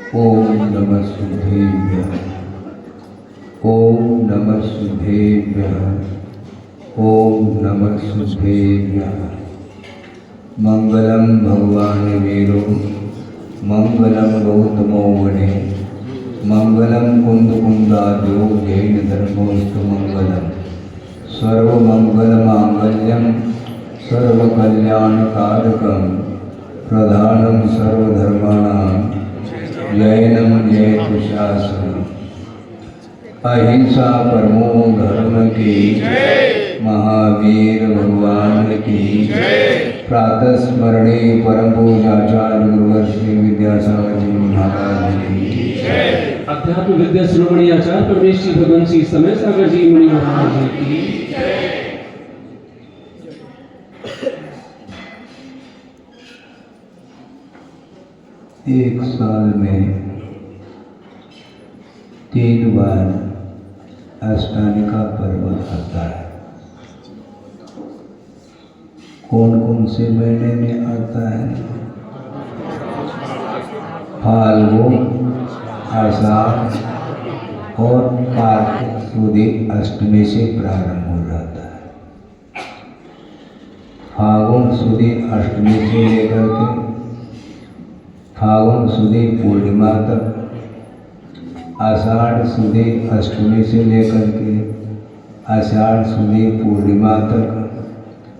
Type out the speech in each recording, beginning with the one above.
ओम नमः शुद्धेभ्यः। ओम नमः शुद्धेभ्यः। ओम नमः शुद्धेभ्यः। मंगलम भगवान वीरो मंगलम गौतमो वने मंगलम कुंदकुंदाद्यो जैन धर्मोस्तु मंगलम सर्वमंगलमांगल्यम सर्वकल्याणकारकम प्रधानम सर्वधर्माणां जैनम जयतु शासनम। अहिंसा परमो धर्म की महावीर भगवान की प्रातः स्मरणे परम पूजाचार्य गुरुवर श्री विद्यासागर जी महाराज की। अध्यात्म विद्या शिरोमणि आचार्य परमेश्वर भगवान श्री समय सागर जी मुनि महाराज की। एक साल में 3 बार अष्टानिका पर्व आता है। कौन कौन से महीने में आता है? फाल्गुन, आषाढ़ और कार्तिक सुदी अष्टमी से प्रारंभ हो जाता है। फाल्गुन सुदी अष्टमी से लेकर के फाल्गुन सुदी पूर्णिमा तक, आषाढ़ सुदी अष्टमी से लेकर के आषाढ़ सुदी पूर्णिमा तक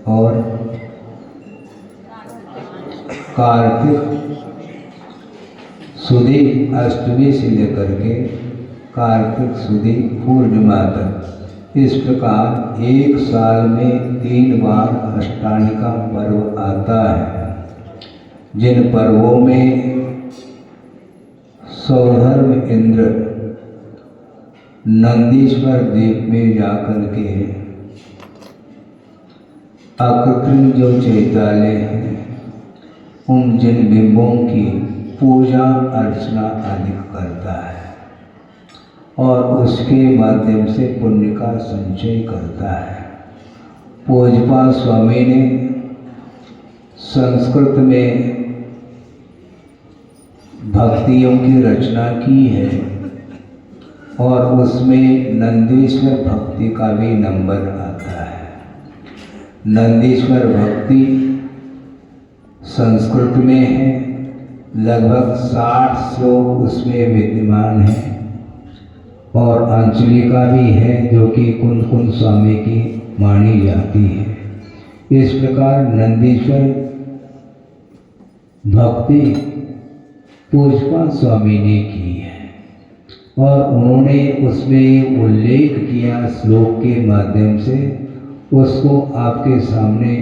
और कार्तिक सुदी अष्टमी से लेकर के कार्तिक सुदी पूर्णिमा तक। इस प्रकार एक साल में 3 बार अष्टानिका पर्व आता है, जिन पर्वों में सौधर्म इंद्र नंदीश्वर द्वीप में जाकर के अकृत्रिम जो चैत्यालय हैं उन जिन बिंबों की पूजा अर्चना आदि करता है और उसके माध्यम से पुण्य का संचय करता है। पूज्यपाद स्वामी ने संस्कृत में भक्तियों की रचना की है और उसमें नंदीश्वर भक्ति का भी नंबर आता है। नंदीश्वर भक्ति संस्कृत में है, लगभग 60 श्लोक उसमें विद्यमान है और अंचलिका भी है जो कि कुंद कुंद स्वामी की मानी जाती है। इस प्रकार नंदीश्वर भक्ति पूज्यपाद स्वामी ने की है और उन्होंने उसमें उल्लेख किया श्लोक के माध्यम से, उसको आपके सामने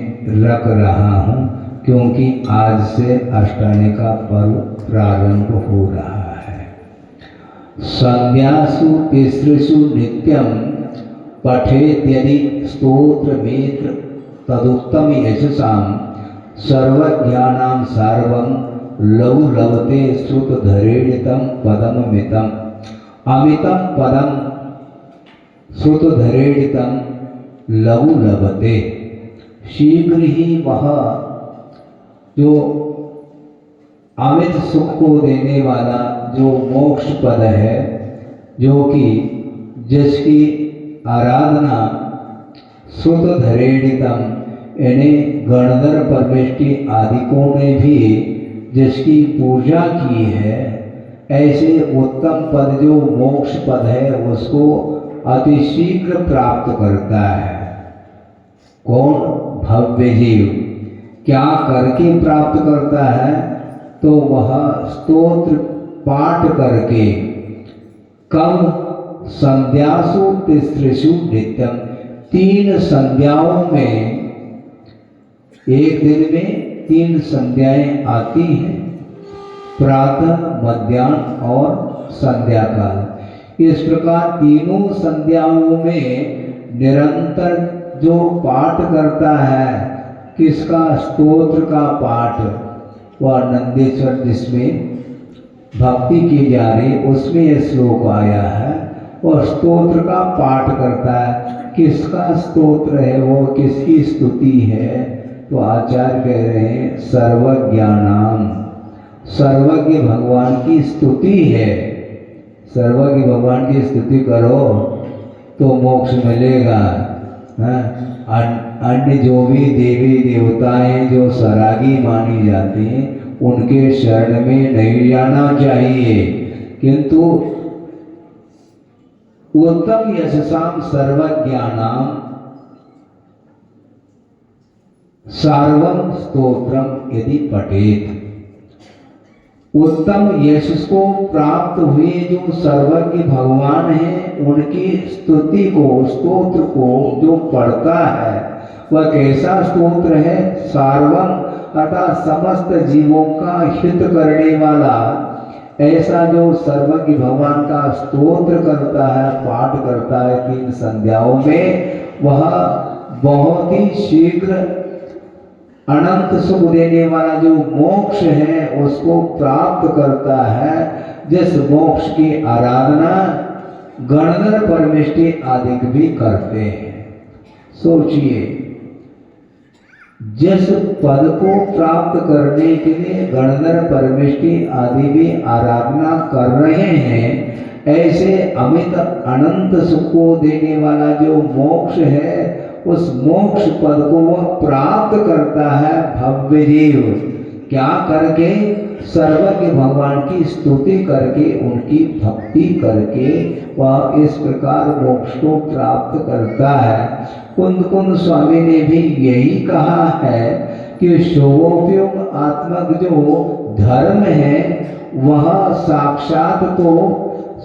रख रहा हूँ क्योंकि आज से अष्टानिका पर्व प्रारंभ हो रहा है। संध्यासु तिसृषु नित्यं पठेत् यदि स्तोत्रमेत्र तदुत्तम यशसां सर्वज्ञानां सर्वं लघु लभते श्रुतधरेणितं पदममितम् अमितं पदं श्रुतधरेणितं लघु लभते। शीघ्र ही वह जो अमित सुख को देने वाला जो मोक्ष पद है, जो कि जिसकी आराधना श्रुतधरेणितं यानी गणधर परमेष्टि आदिकों ने भी जिसकी पूजा की है, ऐसे उत्तम पद जो मोक्ष पद है उसको अतिशीघ्र प्राप्त करता है। कौन? भव्य जीव। क्या करके प्राप्त करता है? तो वह स्तोत्र पाठ करके कब? संध्यासु तिसृषु नित्यम, 3 संध्याओं में, एक दिन में 3 संध्याएं आती हैं, प्रातः, मध्याह्न और संध्या काल। इस प्रकार तीनों संध्याओं में निरंतर जो पाठ करता है, किसका? स्तोत्र का पाठ। वह नंदीश्वर जिसमें भक्ति की जा रही उसमें यह श्लोक आया है, वह स्तोत्र का पाठ करता है। किसका स्तोत्र है वो, किसकी स्तुति है? तो आचार्य कह रहे हैं सर्वज्ञानाम सर्वज्ञ भगवान की स्तुति है। सर्वज्ञ भगवान की स्तुति करो तो मोक्ष मिलेगा। अन्य जो भी देवी देवताएं जो सरागी मानी जाती हैं उनके शरण में नहीं जाना चाहिए, किंतु उत्तम यशसाम सर्वज्ञानाम सार्वम स्तोत्रम यदि पठेत, उत्तम यश को प्राप्त हुए जो सर्वज्ञ भगवान हैं उनकी स्तुति को, स्तोत्र को जो पढ़ता है वह कैसा स्तोत्र है? सार्वम अर्थात समस्त जीवों का हित करने वाला ऐसा जो सर्वज्ञ भगवान का स्तोत्र करता है, पाठ करता है 3 संध्याओं में, वह बहुत ही शीघ्र अनंत सुख देने वाला जो मोक्ष है उसको प्राप्त करता है, जिस मोक्ष की आराधना गणधर परमेष्टि आदि भी करते हैं। सोचिए, जिस पद को प्राप्त करने के लिए गणधर परमेष्टि आदि भी आराधना कर रहे हैं, ऐसे अमित अनंत सुख को देने वाला जो मोक्ष है उस मोक्ष पद को वह प्राप्त करता है भव्य जीव। क्या करके? सर्वज्ञ भगवान की स्तुति करके, उनकी भक्ति करके वह इस प्रकार मोक्ष को प्राप्त करता है। कुंद कुंद स्वामी ने भी यही कहा है कि शुभोपयोग आत्मक जो धर्म है वह साक्षात तो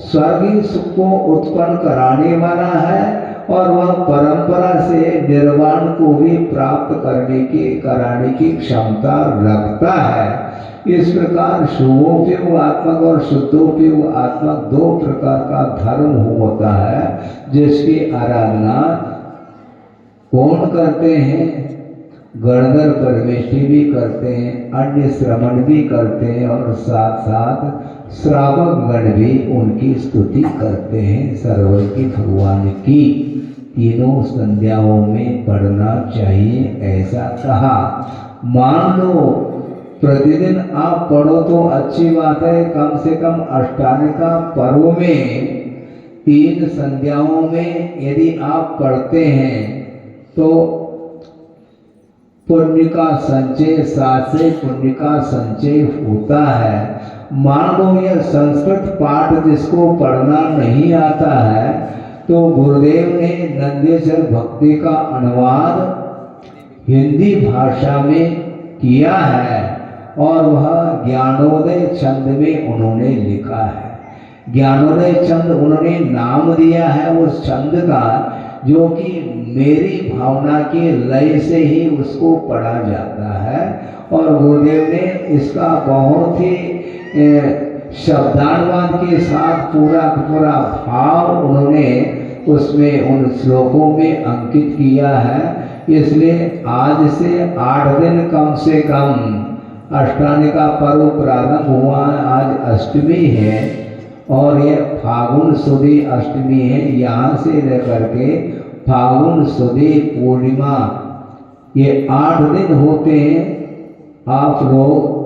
स्वर्गीय सुख को उत्पन्न कराने वाला है और वह परंपरा से निर्वाण को भी प्राप्त कराने की क्षमता रखता है। इस प्रकार शुभोपयोग आत्मक और शुद्धोपयोग आत्मक 2 प्रकार का धर्म होता है, जिसकी आराधना कौन करते हैं? गणधर परमेष्टि भी करते हैं, अन्य श्रमण भी करते हैं और साथ साथ श्रावक गण भी उनकी स्तुति करते हैं। सर्वज्ञ भगवान की 3 संध्याओं में पढ़ना चाहिए, ऐसा कहा। मान लो प्रतिदिन आप पढ़ो तो अच्छी बात है, कम से कम अष्टांगिका पर्व में 3 संध्याओं में यदि आप पढ़ते हैं तो पुण्य का संचय, साथ से पुण्य का संचय होता है। मान लो यह संस्कृत पाठ जिसको पढ़ना नहीं आता है तो गुरुदेव ने नंदेश्वर भक्ति का अनुवाद हिंदी भाषा में किया है और वह ज्ञानोदय छंद में उन्होंने लिखा है। ज्ञानोदय छंद उन्होंने नाम दिया है उस छंद का, जो कि मेरी भावना के लय से ही उसको पढ़ा जाता है और गुरुदेव ने इसका बहुत ही शब्दानुवाद के साथ पूरा भाव उन्होंने उसमें उन श्लोकों में अंकित किया है। इसलिए आज से 8 दिन कम से कम अष्टांगिका पर्व प्रारंभ हुआ है। आज अष्टमी है और यह फागुन सुदी अष्टमी है। यहाँ से लेकर के फागुन सुदी पूर्णिमा ये 8 दिन होते हैं। आप लोग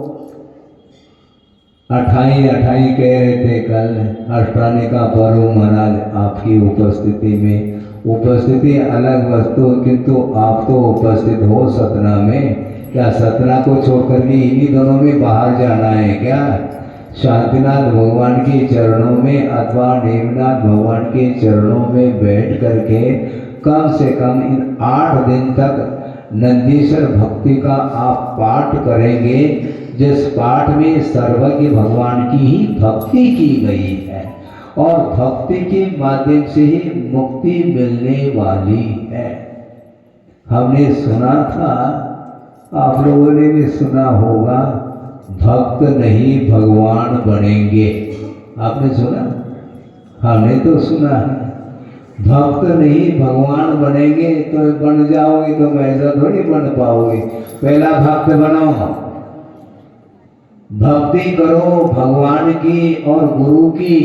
28 कह रहे थे कल अष्टांगिका पर्व महाराज आपकी उपस्थिति में। उपस्थिति अलग वस्तु, किंतु आप तो उपस्थित हो सतना में। क्या सतना को छोड़कर के इन्हीं दोनों में बाहर जाना है क्या? शांतिनाथ भगवान के चरणों में अथवा नेमिनाथ भगवान के चरणों में बैठ करके कम से कम इन 8 दिन तक नंदीश्वर भक्ति का आप पाठ करेंगे, जिस पाठ में सर्वज्ञ भगवान की ही भक्ति की गई है और भक्ति के माध्यम से ही मुक्ति मिलने वाली है। हमने सुना था, आप लोगों ने भी सुना होगा, भक्त नहीं भगवान बनेंगे। आपने सुना? हमने तो सुना है। भक्त नहीं भगवान बनेंगे तो बन जाओगे, तुम ऐसा थोड़ी बन पाओगे। पहला भक्त बनो, भक्ति करो भगवान की और गुरु की,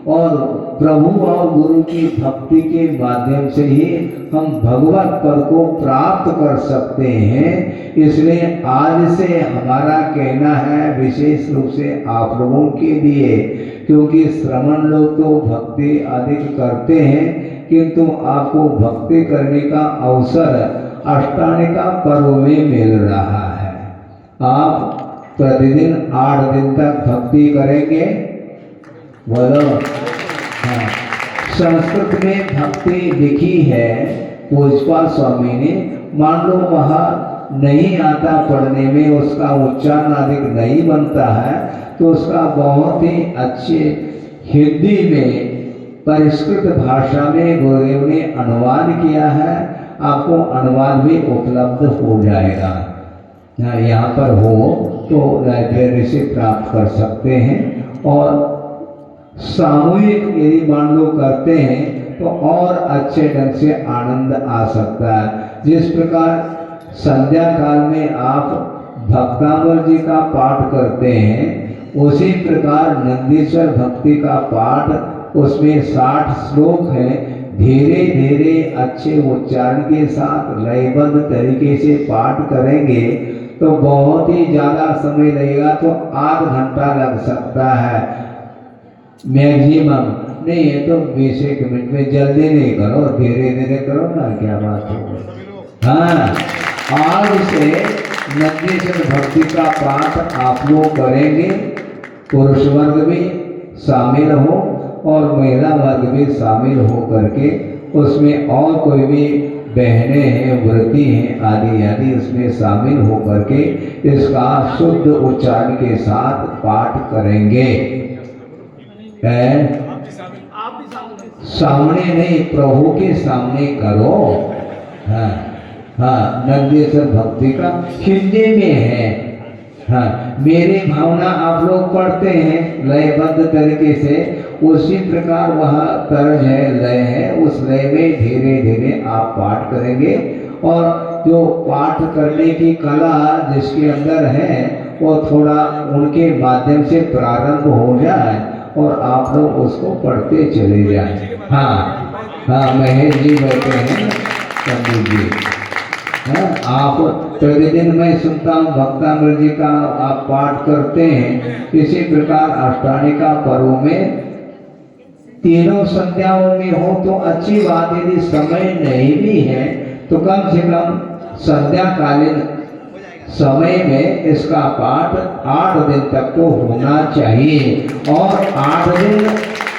और प्रभु और गुरु की भक्ति के माध्यम से ही हम भगवत पद को प्राप्त कर सकते हैं। इसलिए आज से हमारा कहना है विशेष रूप से आप लोगों के लिए, क्योंकि श्रमण लोग तो भक्ति अधिक करते हैं, किंतु आपको भक्ति करने का अवसर अष्टानिका पर्व में मिल रहा है। आप प्रतिदिन 8 दिन तक भक्ति करेंगे, बोलो हाँ। संस्कृत में भक्ति लिखी है पूज्यपाल स्वामी ने, मान लो वहाँ नहीं आता पढ़ने में, उसका उच्चारण अधिक नहीं बनता है, तो उसका बहुत ही अच्छे हिंदी में परिष्कृत भाषा में गुरुदेव ने अनुवाद किया है। आपको अनुवाद भी उपलब्ध हो जाएगा, यहाँ पर हो तो लाइब्रेरी से प्राप्त कर सकते हैं। और सामूहिक यदि मान लो करते हैं तो और अच्छे ढंग से आनंद आ सकता है। जिस प्रकार संध्या काल में आप भक्तांबर जी का पाठ करते हैं, उसी प्रकार नंदीश्वर भक्ति का पाठ, उसमें 60 श्लोक हैं, धीरे धीरे अच्छे उच्चारण के साथ लयबद्ध तरीके से पाठ करेंगे तो बहुत ही ज़्यादा समय लगेगा, तो आध घंटा लग सकता है मैक्सिमम, नहीं है तो 20 मिनट में। जल्दी नहीं करो, धीरे धीरे करो ना, क्या बात है। हाँ, आज से नंदीश्वर भक्ति का पाठ आप लोग करेंगे, पुरुष वर्ग भी शामिल हो और महिला वर्ग भी शामिल हो करके, उसमें और कोई भी बहनें हैं, व्रती हैं आदि आदि उसमें शामिल हो करके इसका शुद्ध उच्चारण के साथ पाठ करेंगे। सामने नहीं, प्रभु के सामने करो। हाँ हाँ, नंदीश्वर भक्ति का हिंदी में है। हाँ, मेरी भावना आप लोग पढ़ते हैं लयबद्ध तरीके से, उसी प्रकार वह तर्ज है, लय है, उस लय में धीरे धीरे आप पाठ करेंगे। और जो पाठ करने की कला जिसके अंदर है वो थोड़ा उनके माध्यम से प्रारंभ हो जाए और आप लोग उसको पढ़ते चले जाएं। हाँ हाँ, महेश जी बैठे हैं, पंडित जी। हाँ, आप प्रतिदिन मैं सुनता हूँ भक्तामृत जी का आप पाठ करते हैं, इसी प्रकार अष्टानिका पर्व में तीनों संध्याओं में हो तो अच्छी बात। यदि समय नहीं भी है तो कम से कम संध्याकालीन समय में इसका पाठ 8 दिन तक तो होना चाहिए। और 8 दिन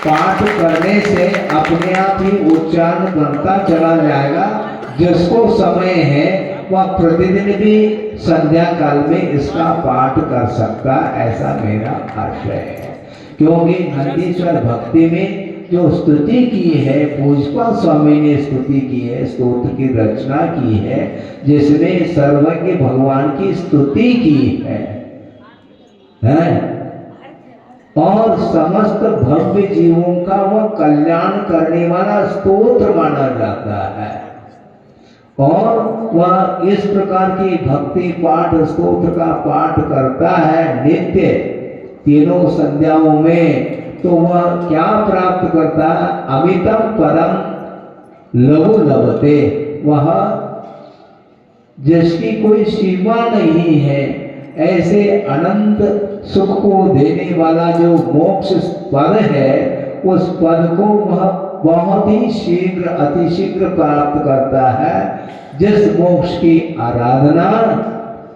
पाठ करने से अपने आप ही उच्चारण बनता चला जाएगा। जिसको समय है वह प्रतिदिन भी संध्या काल में इसका पाठ कर सकता, ऐसा मेरा आशय है। क्योंकि नंदीश्वर भक्ति में जो स्तुति की है, पूज्यपाल स्वामी ने स्तुति की है, स्तोत्र की रचना की है, जिसमें सर्वज्ञ भगवान की स्तुति की है, और समस्त भव्य जीवों का वह कल्याण करने वाला स्तोत्र माना जाता है। और वह इस प्रकार की भक्ति पाठ स्तोत्र का पाठ करता है नित्य तीनों संध्याओं में, तो वह क्या प्राप्त करता है? अमितम परम लघु लभते, वह जिसकी कोई सीमा नहीं है, ऐसे अनंत सुख को देने वाला जो मोक्ष पद है, उस पद को वह बहुत ही शीघ्र अतिशीघ्र प्राप्त करता है। जिस मोक्ष की आराधना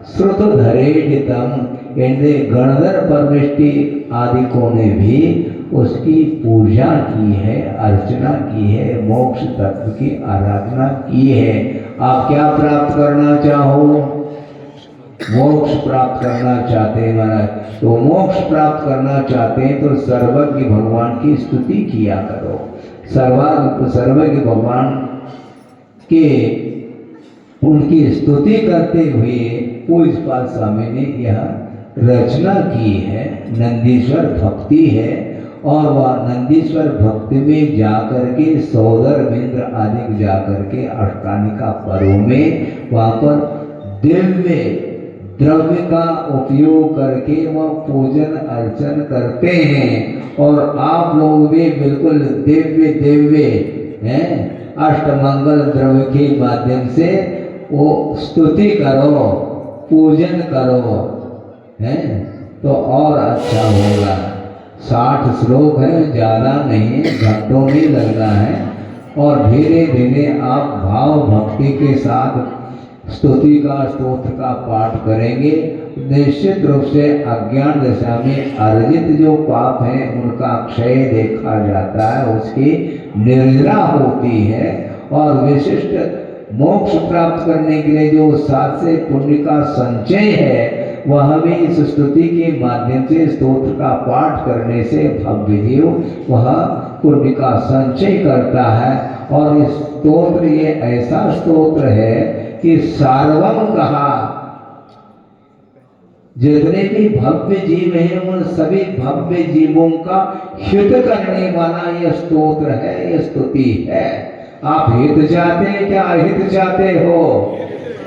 श्रुत धरेडितम, गणधर परमेष्टि आदिकों ने भी उसकी पूजा की है, अर्चना की है, मोक्ष तत्व की आराधना की है। आप क्या प्राप्त करना चाहो? मोक्ष प्राप्त करना चाहते हैं महाराज, तो मोक्ष प्राप्त करना चाहते हैं तो सर्वज्ञ भगवान की स्तुति किया करो। सर्वज्ञ भगवान के उनकी स्तुति करते हुए पूज्यपाल स्वामी ने यह रचना की है, नंदीश्वर भक्ति है। और वह नंदीश्वर भक्ति में जाकर के सौदर मिंद्र आदि जाकर के अष्टानिका पर्व में वहाँ पर दिव्य द्रव्य का उपयोग करके वह पूजन अर्चन करते हैं। और आप लोग भी बिल्कुल दिव्य दिव्य हैं अष्टमंगल द्रव्य के माध्यम से वो स्तुति करो, पूजन करो, हैं तो और अच्छा होगा। 60 श्लोक है, ज़्यादा नहीं, घंटों में लगना है। और धीरे धीरे आप भाव भक्ति के साथ स्तुति का स्तोत्र का पाठ करेंगे। निश्चित रूप से अज्ञान दशा में अर्जित जो पाप है उनका क्षय देखा जाता है, उसकी निर्जरा होती है। और विशिष्ट मोक्ष प्राप्त करने के लिए जो सात्विक पुण्य का संचय है वह भी इस स्तुति के माध्यम से स्तोत्र का पाठ करने से भव्य जीव वह पुण्य का संचय करता है। और इस स्तोत्र ये ऐसा स्तोत्र है कि सार्वम कहा, जितने भी भव्य जीव हैं उन सभी भव्य जीवों का हित करने वाला यह स्तोत्र है, यह स्तुति है। आप हित चाहते हैं क्या? हित चाहते हो?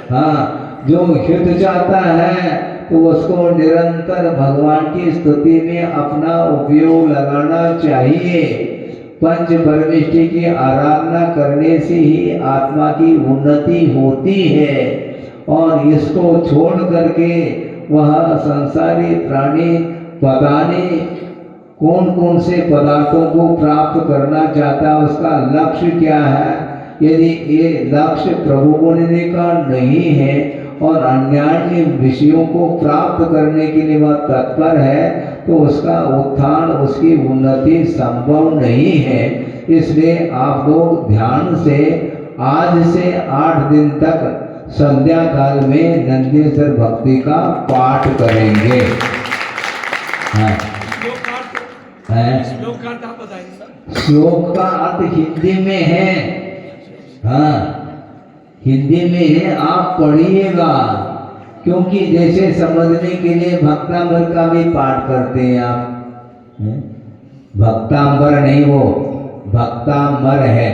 हाँ, जो हित चाहता है तो उसको निरंतर भगवान की स्तुति में अपना उपयोग लगाना चाहिए। पंच परमेष्टि की आराधना करने से ही आत्मा की उन्नति होती है। और इसको छोड़ करके वह संसारी प्राणी पता नहीं कौन कौन से पदार्थों को प्राप्त करना चाहता है, उसका लक्ष्य क्या है। यदि ये लक्ष्य प्रभु बोलने का नहीं है और अन्य विषयों को प्राप्त करने के लिए वह तत्पर है तो उसका उत्थान, उसकी उन्नति संभव नहीं है। इसलिए आप लोग ध्यान से आज से 8 दिन तक संध्या काल में नंदीश्वर भक्ति का पाठ करेंगे। श्लोक का अर्थ हिंदी में है, हाँ हिंदी में है, आप पढ़िएगा। क्योंकि जैसे समझने के लिए भक्तांबर का भी पाठ करते हैं आप, भक्तांबर नहीं वो भक्तांबर है।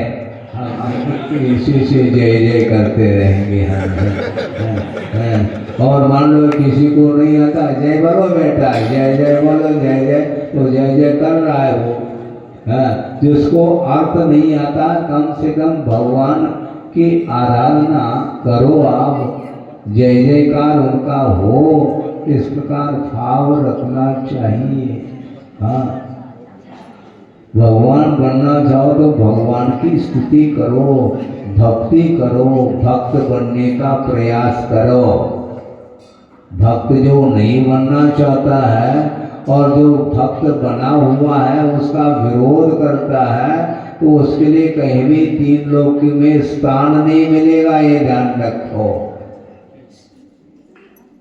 इसी से जय जय करते रहेंगे हम। और मान लो किसी को नहीं आता, जय बोलो बेटा, जय जय बोलो, जय जय, तो जय जय कर रहा है वो। जिसको अर्थ नहीं आता कम से कम भगवान की आराधना करो आप, जय जयकार उनका हो, इस प्रकार भाव रखना चाहिए। हाँ, भगवान बनना चाहो तो भगवान की स्तुति करो, भक्ति करो, भक्त बनने का प्रयास करो। भक्त जो नहीं बनना चाहता है और जो भक्त बना हुआ है उसका विरोध करता है तो उसके लिए कहीं भी 3 लोक में स्थान नहीं मिलेगा, ये ध्यान रखो।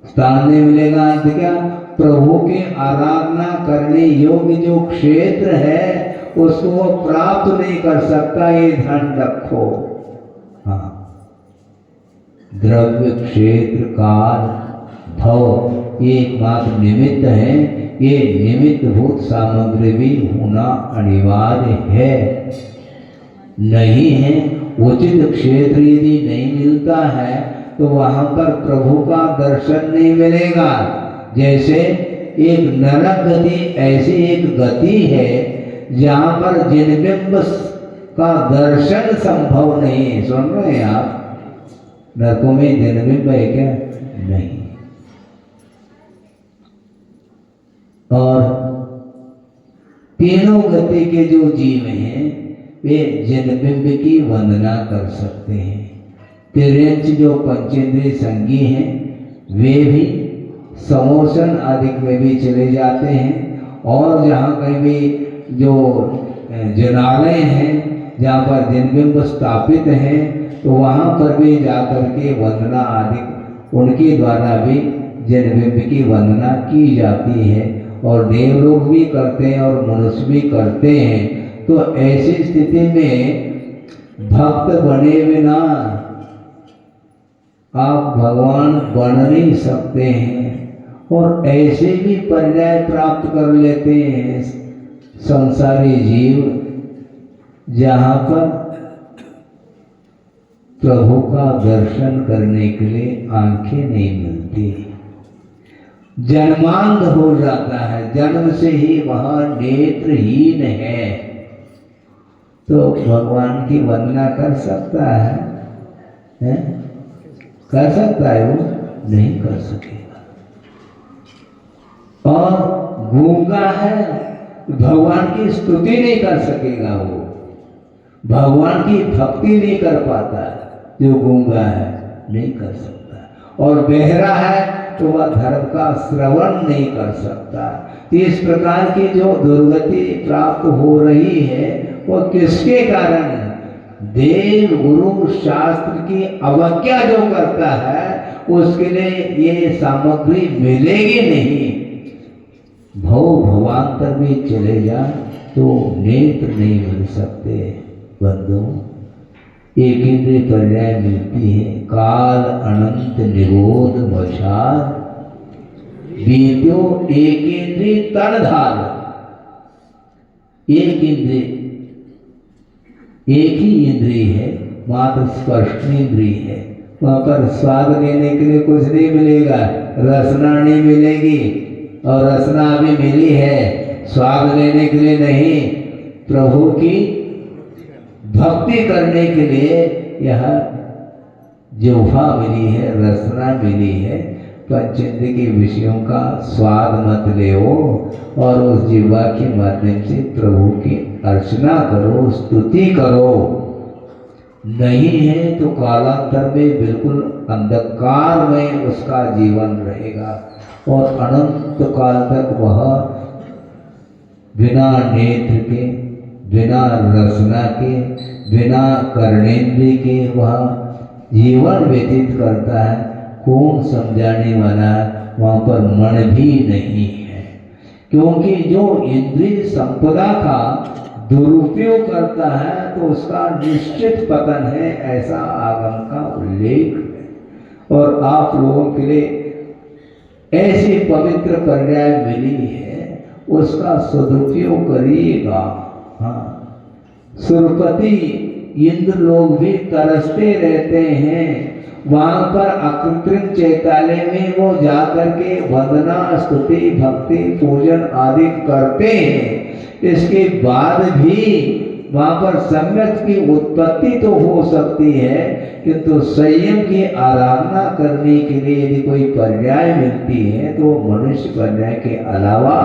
स्थान नहीं मिलेगा तो क्या? प्रभु की आराधना करने योग्य जो क्षेत्र है उसको वो प्राप्त नहीं कर सकता, ये ध्यान रखो। हाँ, द्रव्य, क्षेत्र, काल, भव ये एकमात्र निमित्त है। ये निमित्त भूत सामग्री भी होना अनिवार्य है। नहीं है उचित क्षेत्र यदि नहीं मिलता है तो वहां पर प्रभु का दर्शन नहीं मिलेगा। जैसे एक नरक गति ऐसी एक गति है जहां पर जिनबिंब का दर्शन संभव नहीं है। सुन रहे हैं आप? नरकों में जिनबिंब है क्या? नहीं। और तीनों गति के जो जीव हैं वे जिनबिंब की वंदना कर सकते हैं। तिर्यंच जो पंचेंद्रिय संगी हैं वे भी समोसन आदि में भी चले जाते हैं। और जहाँ कहीं भी जो जनालय हैं जहाँ पर जिनबिंब स्थापित हैं तो वहाँ पर भी जाकर के वंदना आदि उनके द्वारा भी जिनबिंब की वंदना की जाती है। और देवलोक भी करते हैं और मनुष्य भी करते हैं। तो ऐसी स्थिति में भक्त बने बिना आप भगवान बन नहीं सकते हैं। और ऐसे भी पर्याय प्राप्त कर लेते हैं संसारी जीव जहाँ पर प्रभु का दर्शन करने के लिए आंखें नहीं मिलती। जन्मांध हो जाता है, जन्म से ही वह नेत्रहीन है, तो भगवान की वंदना कर सकता है? कर सकता है? वो नहीं कर सकेगा। और गूंगा है, भगवान की स्तुति नहीं कर सकेगा, वो भगवान की भक्ति नहीं कर पाता। जो गूंगा है नहीं कर सकता, और बहरा है तो वह धर्म का श्रवण नहीं कर सकता। इस प्रकार की जो दुर्गति प्राप्त हो रही है वो किसके कारण? देव गुरु शास्त्र की अवज्ञा जो करता है उसके लिए ये सामग्री मिलेगी नहीं। भव भवांतर में चले जा तो नेत्र नहीं मिल सकते बंधु। एक इंद्रिय पर्याय मिलती है, काल अनंत निरोध वशार बीत्यो एक इंद्रिय तनधार। एक इंद्रिय, एक ही इंद्रिय है, मात्र स्पर्शनेंद्रिय है। वहां पर स्वाद लेने के लिए कुछ नहीं मिलेगा, रसना नहीं मिलेगी, और रसना अभी मिली है, स्वाद लेने के लिए नहीं, प्रभु की भक्ति करने के लिए यह जिह्वा मिली है, रसना मिली है। पंचेंद्रिय के विषयों का स्वाद मत लेओ और उस जिह्वा के माध्यम से प्रभु की अर्चना करो, स्तुति करो। नहीं है तो कालांतर में बिल्कुल अंधकार में उसका जीवन रहेगा और अनंत काल तक वह बिना नेत्र के, बिना रसना के, बिना कर्णेंद्रिय के वह जीवन व्यतीत करता है। कौन समझाने वाला है? वहाँ पर मन भी नहीं है, क्योंकि जो इंद्रिय संपदा का दुरुपयोग करता है तो उसका निश्चित पतन है, ऐसा आगम का उल्लेख है। और आप लोगों के लिए ऐसी पवित्र पर्याय मिली है, उसका सदुपयोग करिएगा। हाँ, सुरपति इंद्र लोग भी तरसते रहते हैं, वहां पर अकृत्रिम चैतालय में वो जाकर के वंदना, स्तुति, भक्ति, पूजन आदि करते हैं। इसके बाद भी वहां पर सम्यक की उत्पत्ति तो हो सकती है, किंतु संयम की आराधना करने के लिए यदि कोई पर्याय मिलती है तो मनुष्य पर्याय के अलावा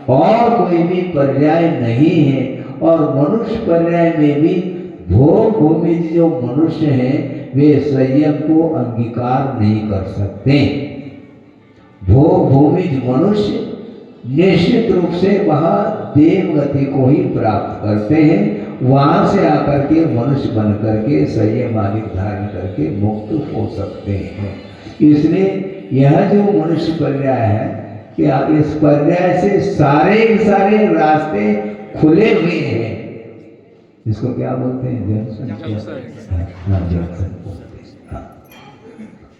और कोई भी पर्याय नहीं है। और मनुष्य पर्याय में भी भोग भूमि जो मनुष्य हैं वे संयम को अंगीकार नहीं कर सकते। भोग भूमि मनुष्य निश्चित रूप से वह देव गति को ही प्राप्त करते हैं, वहां से आकर के मनुष्य बन करके संयम आदि धारण करके मुक्त हो सकते हैं। इसलिए यह जो मनुष्य पर्याय है कि इस पर्याय से सारे सारे रास्ते खुले हुए हैं। इसको क्या बोलते हैं?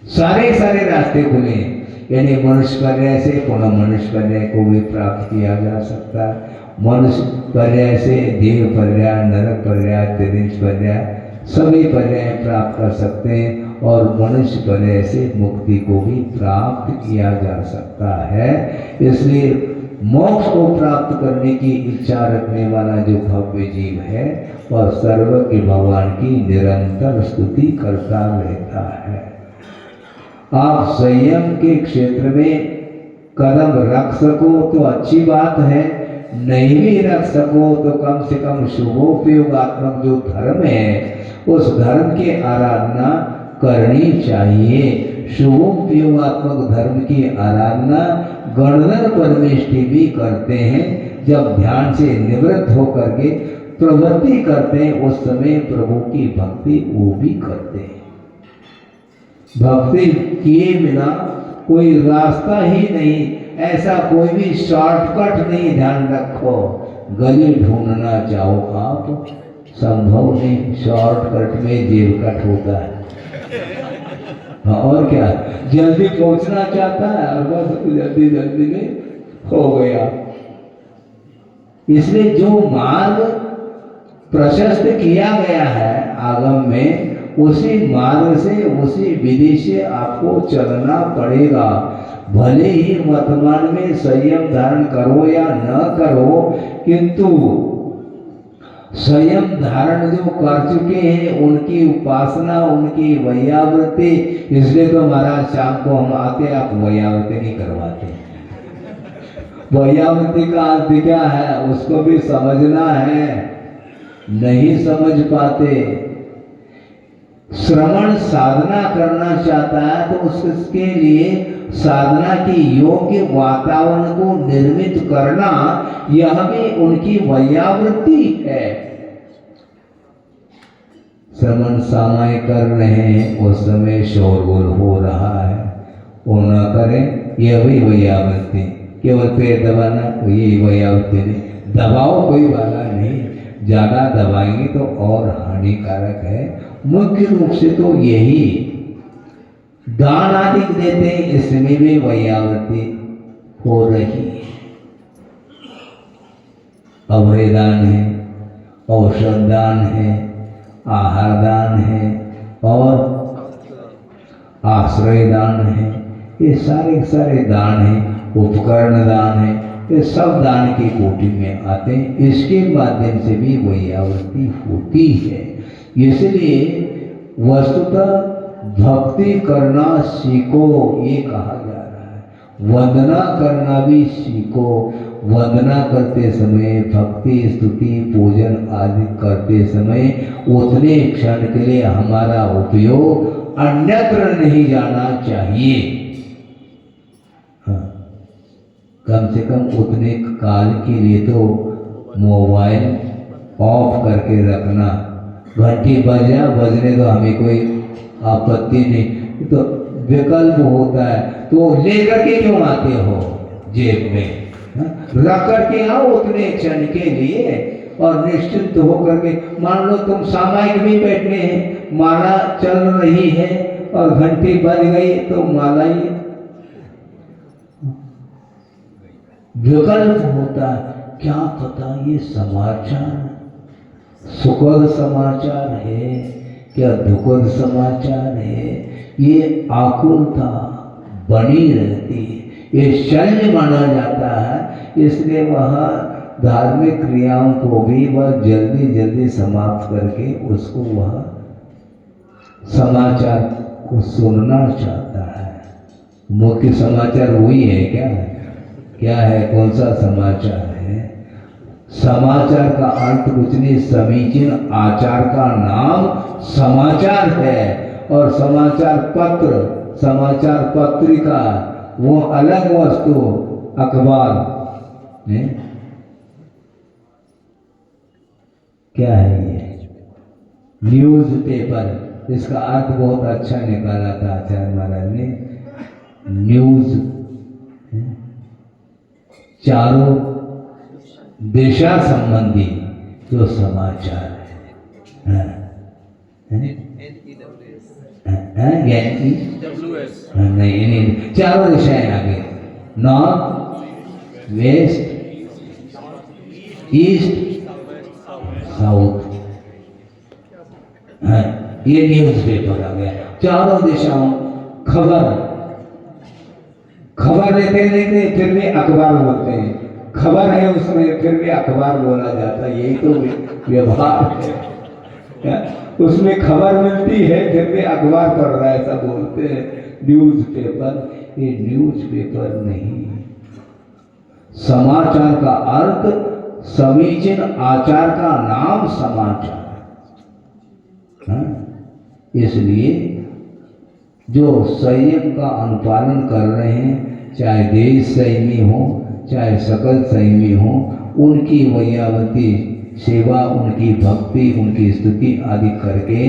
सारे सारे रास्ते खुले हैं, यानी मनुष्य पर्याय से पुनः मनुष्य पर्याय को भी प्राप्त किया जा सकता है। मनुष्य पर्याय से देव पर्याय, नरक पर्याय, त्रिंच पर्याय, सभी पर्याय प्राप्त कर सकते हैं। और मनुष्य पर्याय से मुक्ति को भी प्राप्त किया जा सकता है। इसलिए मोक्ष को प्राप्त करने की इच्छा रखने वाला जो भव्य जीव है वह सर्वज्ञ भगवान की निरंतर स्तुति करता रहता है। आप संयम के क्षेत्र में कदम रख सको तो अच्छी बात है, नहीं भी रख सको तो कम से कम शुभोपयोगात्मक जो धर्म है उस धर्म की आराधना करनी चाहिए। शुभोपयोगात्मक धर्म की आराधना गणधर परमेष्टि भी करते हैं। जब ध्यान से निवृत्त होकर के प्रवृत्ति करते हैं उस समय प्रभु की भक्ति वो भी करते हैं। भक्ति किए बिना कोई रास्ता ही नहीं, ऐसा कोई भी शॉर्टकट नहीं। ध्यान रखो, गली ढूंढना चाहो आप संभव नहीं, शॉर्टकट में जेब कट होता है। हाँ, और क्या, जल्दी पहुंचना चाहता है और बस जल्दी जल्दी में हो गया। इसलिए जो मार्ग प्रशस्त किया गया है आगम में, उसी मार्ग से, उसी विधि से आपको चलना पड़ेगा। भले ही वर्तमान में संयम धारण करो या न करो, किंतु संयम धारण जो कर चुके हैं उनकी उपासना, उनकी वैयावृत्ति, इसलिए तो महाराज शाम को हम आते, आप वैयावृत्ति नहीं करवाते। वैयावृत्ति का अर्थ क्या है उसको भी समझना है, नहीं समझ पाते। श्रवण साधना करना चाहता है तो उसके लिए साधना की योग्य वातावरण को निर्मित करना, यह भी उनकी वैयावृत्ति है। श्रवण सामाय कर रहे हैं, उस समय शोरगुल हो रहा है, वो न करें, यह भी वैयावृत्ति। केवल पेट दबाना ये वैयावृत्ति नहीं, दबाओ कोई वाला नहीं, ज़्यादा दबाएंगे तो और हानिकारक है। मुख्य रूप से तो यही दान आदि देते हैं, इसमें भी वैयावृत्ति हो रही है। अभय दान है, औषध दान है, आहार दान है और आश्रय दान है, ये सारे सारे दान हैं। उपकरण दान है, ये सब दान की कोटि में आते हैं। इसके माध्यम से भी वैयावृत्ति होती है। इसलिए वस्तुतः भक्ति करना सीखो, ये कहा जा रहा है। वंदना करना भी सीखो। वंदना करते समय, भक्ति स्तुति पूजन आदि करते समय उतने क्षण के लिए हमारा उपयोग अन्यत्र नहीं जाना चाहिए। कम से कम उतने काल के लिए तो मोबाइल ऑफ करके रखना। घंटी बजा, बजने तो हमें कोई आपत्ति नहीं, तो विकल्प होता है तो लेकर के क्यों आते हो जेब में, रख करके आओ उतने क्षण के लिए और निश्चिंत होकर के। मान लो तुम सामायिक में बैठे हैं, माला चल रही है और घंटी बज गई तो माला ही विकल्प होता है। क्या पता ये समाचार सुखद समाचार है क्या दुखद समाचार है, ये आकुलता बनी रहती है, ये शल्य माना जाता है। इसलिए वह धार्मिक क्रियाओं को भी वह जल्दी जल्दी समाप्त करके उसको वह समाचार को सुनना चाहता है। मुख्य समाचार वही है क्या है, कौन सा समाचार है? समाचार का अर्थ कुछ नहीं, समीचीन आचार का नाम समाचार है। और समाचार पत्र, समाचार पत्रिका वो अलग वस्तु, अखबार है। क्या है ये? News paper. इसका अर्थ बहुत अच्छा निकाला था आचार्य महाराज ने। न्यूज चारों दिशा संबंधी जो समाचार है, नहीं, चारों दिशाएं आगे, नॉर्थ वेस्ट ईस्ट साउथ, ये न्यूज पेपर आ गया। चारों दिशाओं खबर लेते फिर भी अखबार बोलते हैं। खबर है उसमें फिर भी अखबार बोला जाता है, यही तो व्यवहार है। उसमें खबर मिलती है फिर भी अखबार पढ़ रहा है, ऐसा बोलते हैं न्यूज पेपर। ये न्यूज पेपर नहीं। समाचार का अर्थ समीचीन आचार का नाम समाचार। इसलिए जो संयम का अनुपालन कर रहे हैं, चाहे देश संयमी हो चाहे सकल संयमी हो, उनकी वैयावती सेवा, उनकी भक्ति, उनकी स्तुति आदि करके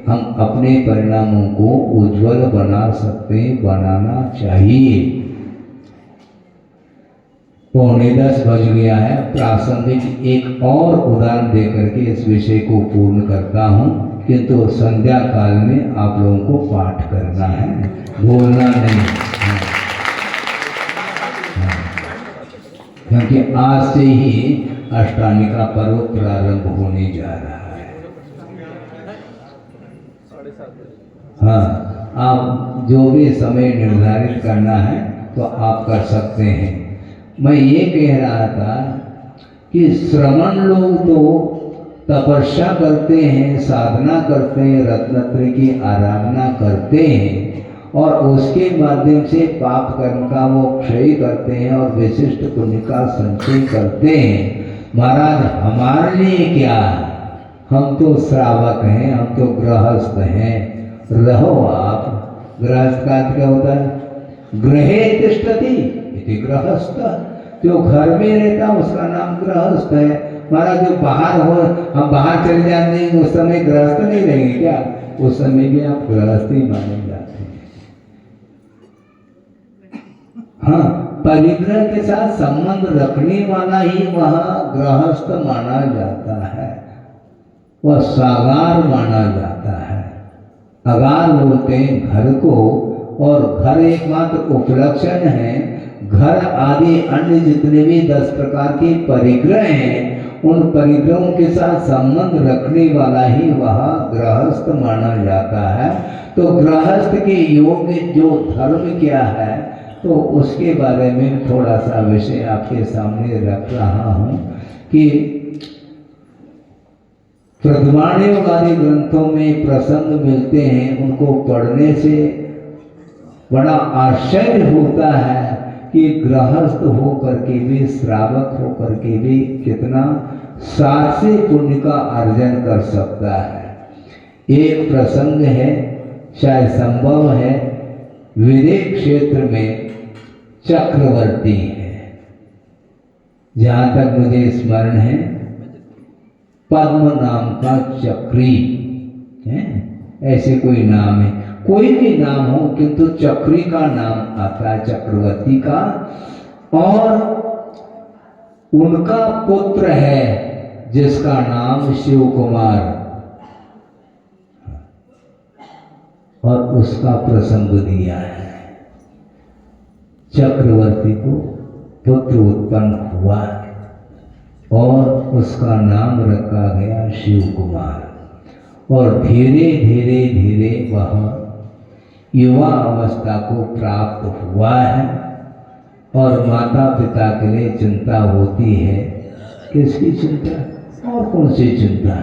हम अपने परिणामों को उज्जवल बना सकते, बनाना चाहिए। 9:45 बज गया है। प्रासंगिक एक और उदाहरण देकर के इस विषय को पूर्ण करता हूँ, किंतु संध्या काल में आप लोगों को पाठ करना है, भूलना नहीं। क्योंकि आज से ही अष्टानी का पर्व प्रारंभ होने जा रहा है। हाँ, आप जो भी समय निर्धारित करना है तो आप कर सकते हैं। मैं ये कह रहा था कि श्रमण लोग तो तपस्या करते हैं, साधना करते हैं, रत्नत्रय की आराधना करते हैं और उसके माध्यम से पाप कर्म का वो क्षय करते हैं और विशिष्ट पुण्य का संचय करते हैं। महाराज हमारे लिए क्या, हम तो श्रावक हैं, हम तो गृहस्थ हैं। रहो आप, गृहस्थ का अर्थ क्या होता है? गृहे तिष्ठति इति गृहस्थ, जो घर में रहता उसका नाम गृहस्थ है। महाराज जो बाहर हो, हम बाहर चले जाते उस समय गृहस्थ नहीं रहेंगे क्या? उस समय भी आप गृहस्थ ही माने जाते हैं। हाँ, परिग्रह के साथ संबंध रखने वाला ही वहाँ गृहस्थ माना जाता है, वह सागार माना जाता है। अगार बोलते हैं घर को, और घर एकमात्र उपलक्षण है। घर आदि अन्य जितने भी 10 प्रकार के परिग्रह हैं, उन परिग्रहों के साथ संबंध रखने वाला ही वह गृहस्थ माना जाता है। तो गृहस्थ के योग्य जो धर्म क्या है, तो उसके बारे में थोड़ा सा विषय आपके सामने रख रहा हूँ कि प्रथमायोग आदि ग्रंथों में प्रसंग मिलते हैं। उनको पढ़ने से बड़ा आश्चर्य होता है कि गृहस्थ होकर के भी, श्रावक होकर के भी कितना सात से पुण्य का अर्जन कर सकता है। एक प्रसंग है, शायद संभव है, विदेह क्षेत्र में चक्रवर्ती है, जहाँ तक मुझे स्मरण है, पद्म नाम का चक्री है, ऐसे कोई नाम है। कोई भी नाम हो किंतु चक्री का नाम आता है, चक्रवर्ती का। और उनका पुत्र है जिसका नाम शिव कुमार, और उसका प्रसंग दिया है। चक्रवर्ती को पुत्र उत्पन्न हुआ और उसका नाम रखा गया शिव कुमार। और धीरे धीरे धीरे वह युवा अवस्था को प्राप्त हुआ है और माता पिता के लिए चिंता होती है। किसकी चिंता? और कौन सी चिंता?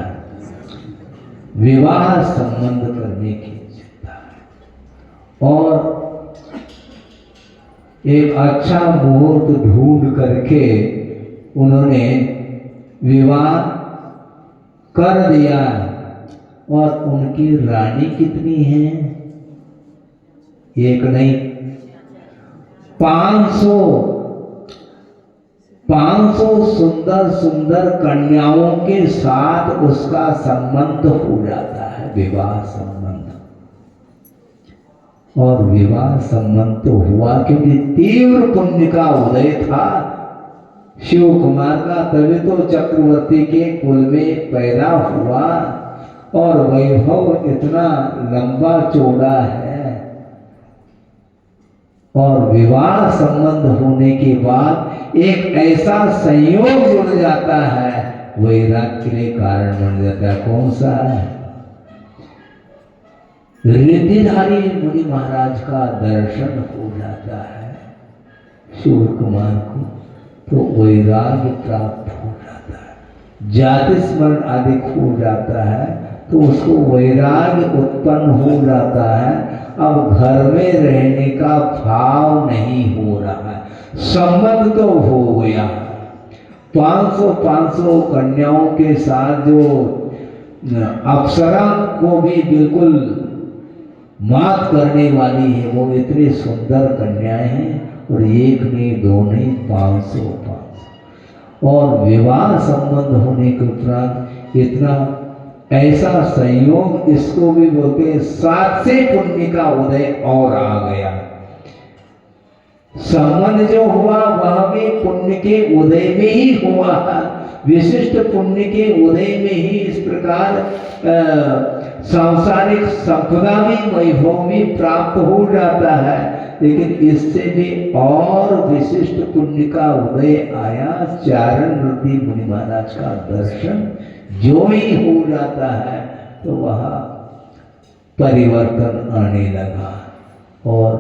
विवाह संबंध करने की चिंता है। और एक अच्छा मुहूर्त ढूंढ करके उन्होंने विवाह कर दिया। और उनकी रानी कितनी है? एक नहीं, 500 सुंदर सुंदर कन्याओं के साथ उसका संबंध हो जाता है, विवाह संबंध। और विवाह संबंध तो हुआ क्योंकि तीव्र पुण्य का उदय था शिव कुमार का, तभी तो चक्रवर्ती के कुल में पैदा हुआ। और वैभव इतना लंबा चौड़ा है। और विवाह संबंध होने के बाद एक ऐसा संयोग जुड़ जाता है, वैराग्य के लिए कारण बन जाता है। कौन सा है? रिद्धिधारी मुनि महाराज का दर्शन हो जाता है शिव कुमार को, तो वैराग्य प्राप्त हो जाता है। जाति स्मरण आदि खो जाता है, तो उसको वैराग्य उत्पन्न हो जाता है। अब घर में रहने का भाव नहीं हो रहा है, संबंध तो हो गया। 500 कन्याओं के साथ जो अप्सरा को भी बिल्कुल मात करने वाली है, वो इतनी सुंदर कन्याएं हैं। और एक नहीं, दो नहीं, 500। और विवाह संबंध होने के उपरांत इतना ऐसा संयोग, इसको भी बोलते हैं 7 से पुण्य का उदय और आ गया। संबंध जो हुआ वह भी पुण्य के उदय में ही हुआ। विशिष्ट पुण्य के उदय में ही इस प्रकार सांसारिक संपदा भी, वैभव भी प्राप्त हो जाता है। लेकिन इससे भी और विशिष्ट पुण्य का उदय आया। चारण वृद्धि मुनि महाराज का दर्शन जो ही हो जाता है, तो वह परिवर्तन आने लगा। और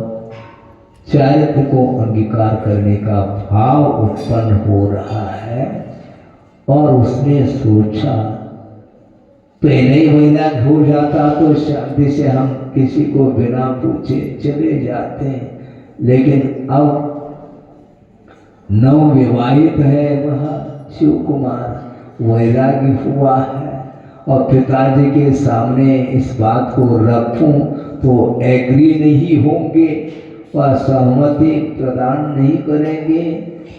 चारित्र को अंगीकार करने का भाव उत्पन्न हो रहा है। और उसने सोचा, पहले ही वैराग्य हो जाता तो शांति से हम किसी को बिना पूछे चले जाते हैं, लेकिन अब नवविवाहित है वह शिव कुमार, वैराग्य हुआ है और पिताजी के सामने इस बात को रखूं तो एग्री नहीं होंगे, वह सहमति प्रदान नहीं करेंगे।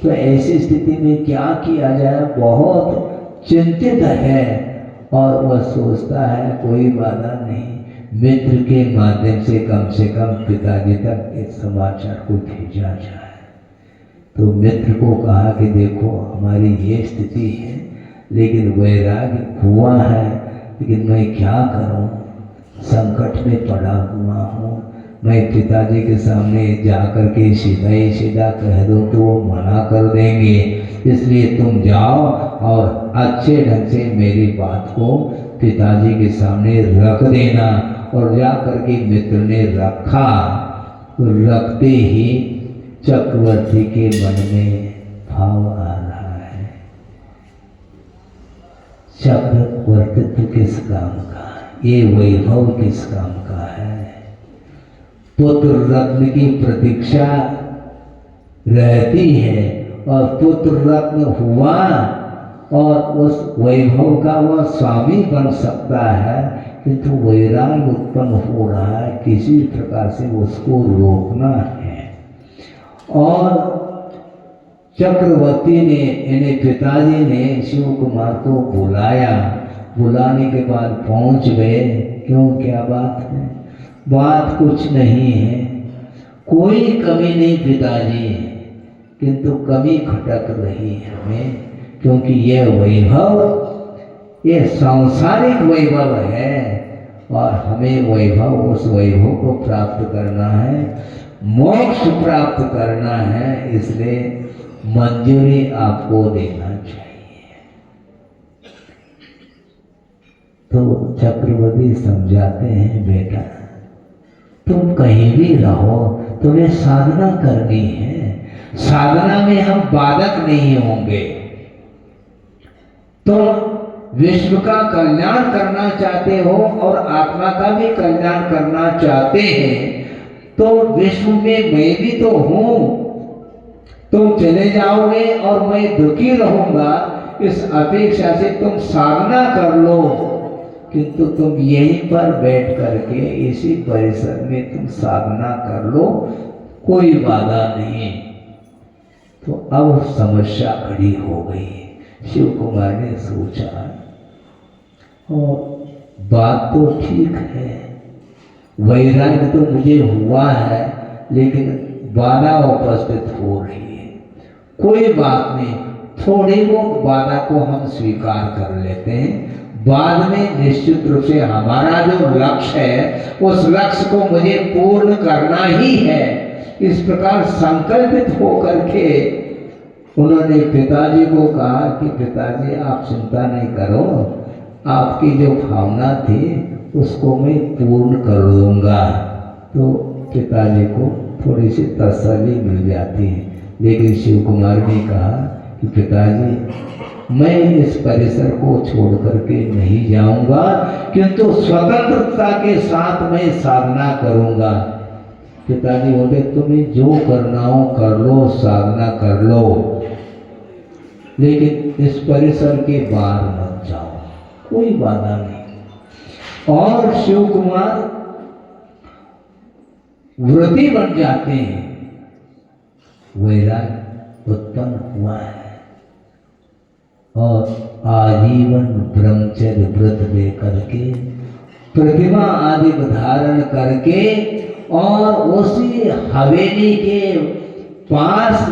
तो ऐसी स्थिति में क्या किया जाए, बहुत चिंतित है। और वह सोचता है कोई बाधा नहीं, मित्र के माध्यम से कम पिताजी तक इस समाचार को भेजा जाए। तो मित्र को कहा कि देखो हमारी ये स्थिति है, लेकिन वैराग्य हुआ है, लेकिन मैं क्या करूं, संकट में पड़ा हुआ हूँ। मैं पिताजी के सामने जाकर के सीधा ही सीधा कह दूं तो वो मना कर देंगे, इसलिए तुम जाओ और अच्छे ढंग से मेरी बात को पिताजी के सामने रख देना। और जा करके मित्र ने रखा। रखते ही चक्रवर्ती के मन में भाव आ रहा है, चक्रवर्तित्व किस काम का, ये वैभव किस काम का है। पुत्र रत्न की प्रतीक्षा रहती है और पुत्र रत्न हुआ और उस वैभव का वह स्वामी बन सकता है, किंतु वैराग्य उत्पन्न हो रहा है, किसी प्रकार से उसको रोकना है। और चक्रवर्ती ने यानी पिताजी ने शिव कुमार को बुलाया। बुलाने के बाद पहुंच गए। क्यों, क्या बात है? बात कुछ नहीं है, कोई कमी नहीं पिताजी, किंतु कमी खटक रही है हमें, क्योंकि यह वैभव, ये सांसारिक वैभव है और हमें वैभव, उस वैभव को प्राप्त करना है, मोक्ष प्राप्त करना है, इसलिए मंजूरी आपको देना चाहिए। तो चक्रवर्ती समझाते हैं, बेटा तुम कहीं भी रहो, तुम्हें साधना करनी है, साधना में हम बाधक नहीं होंगे। तुम विश्व का कल्याण करना चाहते हो और आत्मा का भी कल्याण करना चाहते हैं, तो विश्व में मैं भी तो हूं। तुम चले जाओगे और मैं दुखी रहूंगा, इस अपेक्षा से तुम साधना कर लो। किंतु तुम यहीं पर बैठ करके इसी परिसर में तुम साधना कर लो, कोई बाधा नहीं। तो अब समस्या खड़ी हो गई। शिव कुमार ने सोचा, और बात तो ठीक है, वैराग्य तो मुझे हुआ है, लेकिन बाधा उपस्थित हो रही है। कोई बात नहीं, थोड़ी बहुत बाधा को हम स्वीकार कर लेते हैं, बाद में निश्चित रूप से हमारा जो लक्ष्य है, उस लक्ष्य को मुझे पूर्ण करना ही है। इस प्रकार संकल्पित होकर के उन्होंने पिताजी को कहा कि पिताजी आप चिंता नहीं करो, आपकी जो भावना थी उसको मैं पूर्ण कर दूंगा। तो पिताजी को थोड़ी सी तसल्ली मिल जाती है। लेकिन शिव कुमार ने कहा कि पिताजी मैं इस परिसर को छोड़ करके नहीं जाऊंगा, किंतु स्वतंत्रता के साथ मैं साधना करूंगा। पिताजी बोले, तुम्हें जो करना हो कर लो, साधना कर लो, लेकिन इस परिसर के बाहर मत जाओ, कोई बाधा नहीं। और शिव कुमार व्रती बन जाते हैं। वैराग्य उत्पन्न हुआ है और आजीवन ब्रह्मचर्य व्रत लेकर के, प्रतिमा आदि धारण करके, और उसी हवेली के पास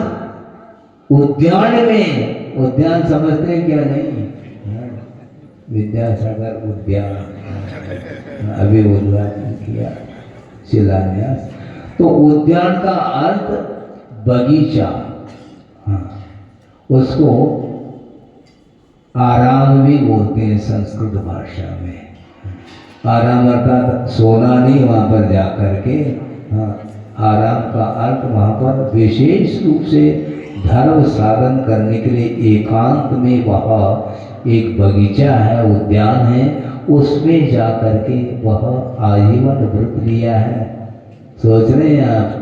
उद्यान में, उद्यान समझते हैं क्या? नहीं, विद्यासागर उद्यान अभी उद्घाटन किया, शिलान्यास। तो उद्यान का अर्थ बगीचा, हाँ, उसको आराम भी बोलते हैं संस्कृत भाषा में। आराम अर्थात सोना नहीं, वहाँ पर जा कर के, हाँ, आराम का अर्थ वहाँ पर विशेष रूप से धर्म साधन करने के लिए एकांत में वह एक बगीचा है, उद्यान है, उसमें जा कर के वह आजीवन व्रत लिया है। सोच रहे हैं आप,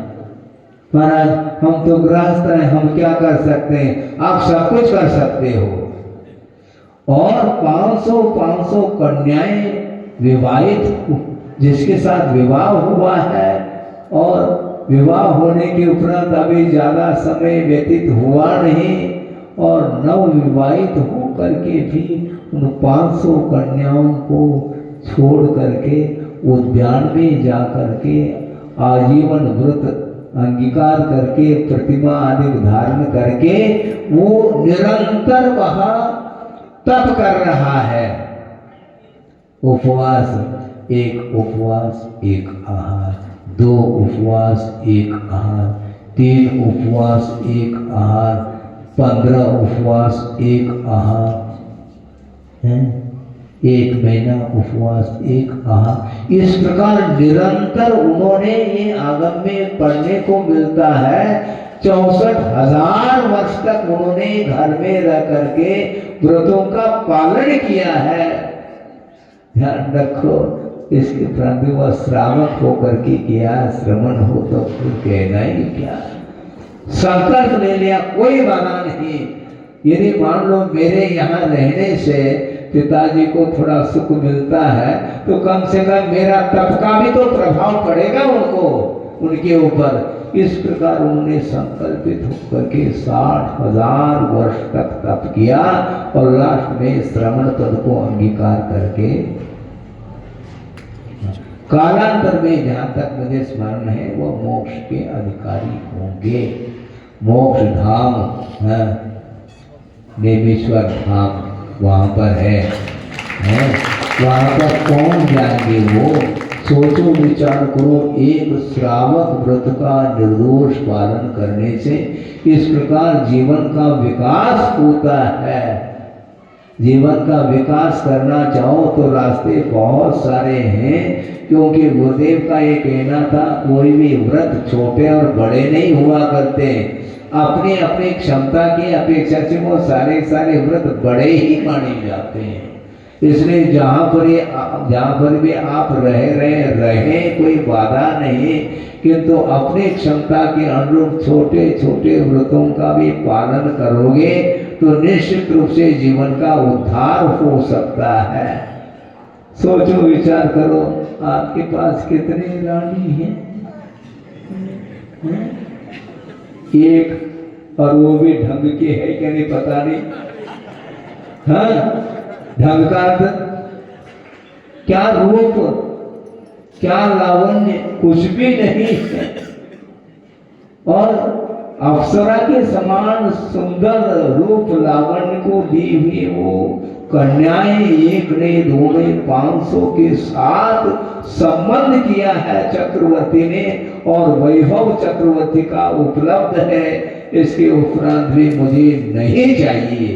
महाराज हम तो गृहस्थ हैं, हम क्या कर सकते हैं? आप सब कुछ कर सकते हो। और 500 कन्याएं विवाहित जिसके साथ विवाह हुआ है, और विवाह होने के उपरांत अभी ज़्यादा समय व्यतीत हुआ नहीं, और नवविवाहित होकर के भी उन 500 कन्याओं को छोड़ करके उद्यान में जा करके आजीवन व्रत अंगीकार करके प्रतिमा आदि धारण करके वो निरंतर वहाँ तप कर रहा है। उपवास, एक उपवास एक आहार, 2 उपवास एक आहार, 3 उपवास एक आहार, 15 उपवास एक आहार है, 1 महीना उपवास एक आहार। इस प्रकार निरंतर उन्होंने ये आगम में पढ़ने को मिलता है। 64,000 वर्ष तक उन्होंने घर में रह करके व्रतों का पालन किया है। ध्यान रखो, इसके प्रति वह श्रावक होकर के किया, श्रवण हो तो फिर कहना ही क्या। संकल्प ले लिया, कोई बाधा नहीं। यदि मान लो मेरे यहाँ रहने से पिताजी को थोड़ा सुख मिलता है, तो कम से कम मेरा तप का भी तो प्रभाव पड़ेगा उनको, उनके ऊपर। इस प्रकार उन्होंने संकल्पित होकर के 60,000 वर्ष तक तप किया, और लास्ट में श्रवण पद को अंगीकार करके कालांतर में, जहाँ तक मुझे स्मरण है, वो मोक्ष के अधिकारी होंगे। मोक्ष धाम है, नेमेश्वर धाम वहाँ पर है? वहाँ पर कौन जाएंगे वो? सोचो विचार करो। एक श्रावक व्रत का निर्दोष पालन करने से इस प्रकार जीवन का विकास होता है। जीवन का विकास करना चाहो तो रास्ते बहुत सारे हैं, क्योंकि गुरुदेव का ये कहना था, कोई भी व्रत छोटे और बड़े नहीं हुआ करते। अपनी अपनी क्षमता की अपेक्षा से वो सारे व्रत बड़े ही माने जाते हैं। इसलिए जहाँ पर भी आप रहे कोई बाधा नहीं, किंतु अपनी क्षमता के अनुरूप छोटे छोटे व्रतों का भी पालन करोगे तो निश्चित रूप से जीवन का उद्धार हो सकता है। सोचो विचार करो, आपके पास कितने रानी हैं? एक, और वो भी ढंग के है क्या नहीं पता नहीं। हाँ, ढंग का क्या रूप, क्या लावण्य, कुछ भी नहीं है। और अप्सरा के समान सुंदर रूप लावण्य को दी हुई वो कन्याएं, 1 नहीं 2 नहीं 500 के साथ संबंध किया है चक्रवर्ती ने, और वैभव चक्रवर्ती का उपलब्ध है। इसके उपरांत भी मुझे नहीं चाहिए।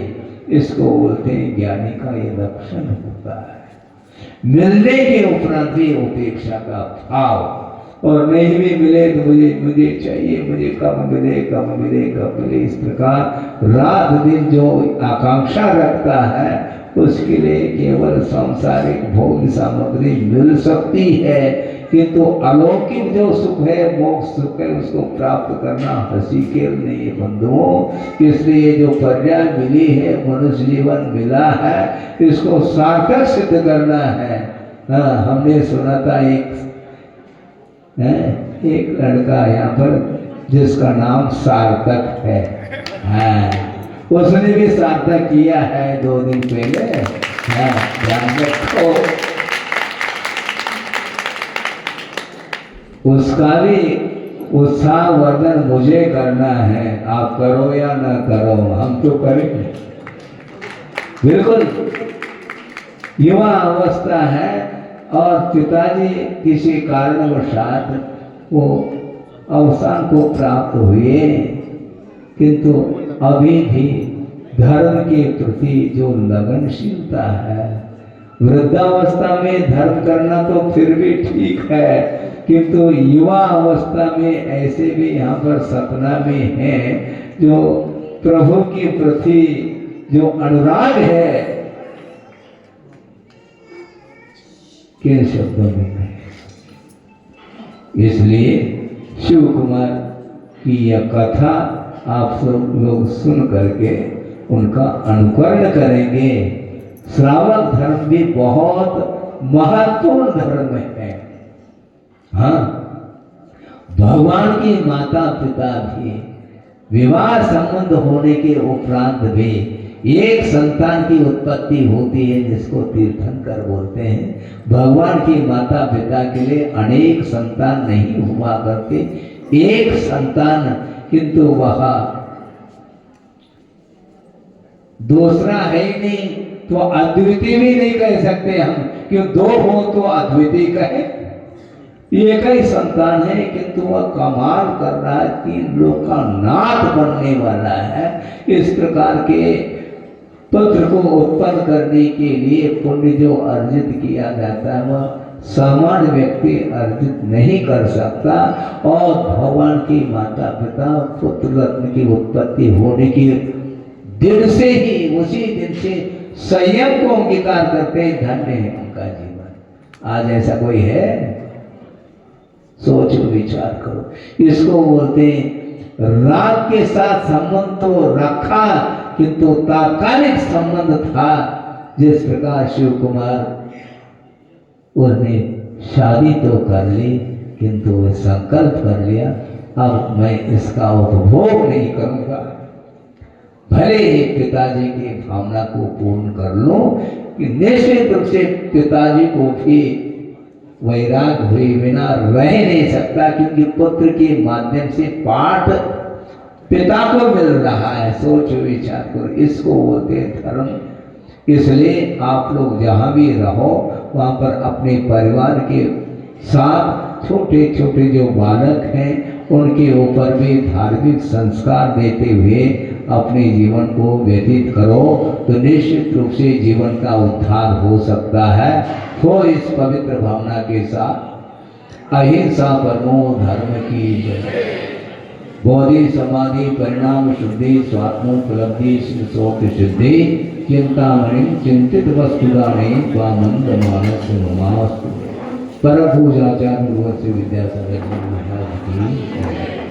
इसको बोलते हैं ज्ञानी का ये लक्षण होता है। मिलने के उपरांत भी उपेक्षा का भाव, और नहीं भी मिले तो मुझे चाहिए, मुझे कब मिले। इस प्रकार रात दिन जो आकांक्षा रखता है, उसके लिए केवल सांसारिक भोग सामग्री मिल सकती है, किंतु अलौकिक जो सुख है, मोक्ष सुख है, उसको प्राप्त करना हंसी खेल नहीं है बंधुओं। इसलिए जो पर्याय मिली है, मनुष्य जीवन मिला है, इसको सार्थक सिद्ध करना है। हमने सुना था एक लड़का यहाँ पर जिसका नाम सार्थक है, उसने भी सार्थक किया है 2 दिन पहले। ध्यान रखो, उसका भी उत्साह वर्धन मुझे करना है। आप करो या ना करो, हम तो करेंगे बिल्कुल। युवा अवस्था है, और पिताजी किसी कारणवशात वो अवसान को प्राप्त हुए, किंतु अभी भी धर्म के प्रति जो लगनशीलता है वृद्धावस्था में धर्म करना तो फिर भी ठीक है, किंतु युवा अवस्था में ऐसे भी यहाँ पर सतना में हैं जो प्रभु के प्रति जो अनुराग है, किन शब्दों में कहें। इसलिए शिव कुमार की यह कथा आप सब लोग सुन करके उनका अनुकरण करेंगे। श्रावक धर्म भी बहुत महत्वपूर्ण धर्म है। हाँ, भगवान की माता पिता भी विवाह संबंध होने के उपरांत भी एक संतान की उत्पत्ति होती है जिसको तीर्थंकर बोलते हैं। भगवान की माता पिता के लिए अनेक संतान नहीं हुआ करते, एक संतान, किंतु वह दूसरा है ही नहीं, तो अद्वितीय भी नहीं कह सकते हम, क्यों दो हो तो अद्वितीय कहे। एक ही संतान है किंतु वह कमाल कर रहा है, 3 लोग का नाथ बनने वाला है। इस प्रकार के पुत्र को उत्पन्न करने के लिए पुण्य जो अर्जित किया जाता है वह सामान्य व्यक्ति अर्जित नहीं कर सकता। और भगवान की माता पिता पुत्र रत्न की उत्पत्ति होने के दिन से ही, उसी दिन से संयम को अंगीकार करते हैं। धन्य है उनका जीवन। आज ऐसा कोई है? सोचो, विचार करो। इसको बोलते हैं राग के साथ संबंध तो रखा किंतु तात्कालिक संबंध था। जिस प्रकार शिव कुमार उन्होंने शादी तो कर ली किंतु वह संकल्प कर लिया, अब मैं इसका उपभोग नहीं करूंगा, भले ही पिताजी की भावना को पूर्ण कर लूं। कि निश्चित रूप से पिताजी को भी वैराग हुए बिना रह नहीं सकता, क्योंकि पुत्र के माध्यम से पाठ पिता को मिल रहा है। सोचो, विचार करो, इसको बोलते धर्म। इसलिए आप लोग जहाँ भी रहो वहाँ पर अपने परिवार के साथ छोटे छोटे जो बालक हैं उनके ऊपर भी धार्मिक संस्कार देते हुए अपने जीवन को व्यतीत करो, तो निश्चित रूप से जीवन का उद्धार हो सकता है। हो इस पवित्र भावना के साथ अहिंसा परमो धर्म की जय। बोधि समाधि परिणाम शुद्धि स्वात्मोपलब्धि शोक सिद्धि चिंतामणि चिंतित वस्तुदाने स्वानंद मानस नमास्तु। पर पूजाचार्य विद्यासागर महाराज की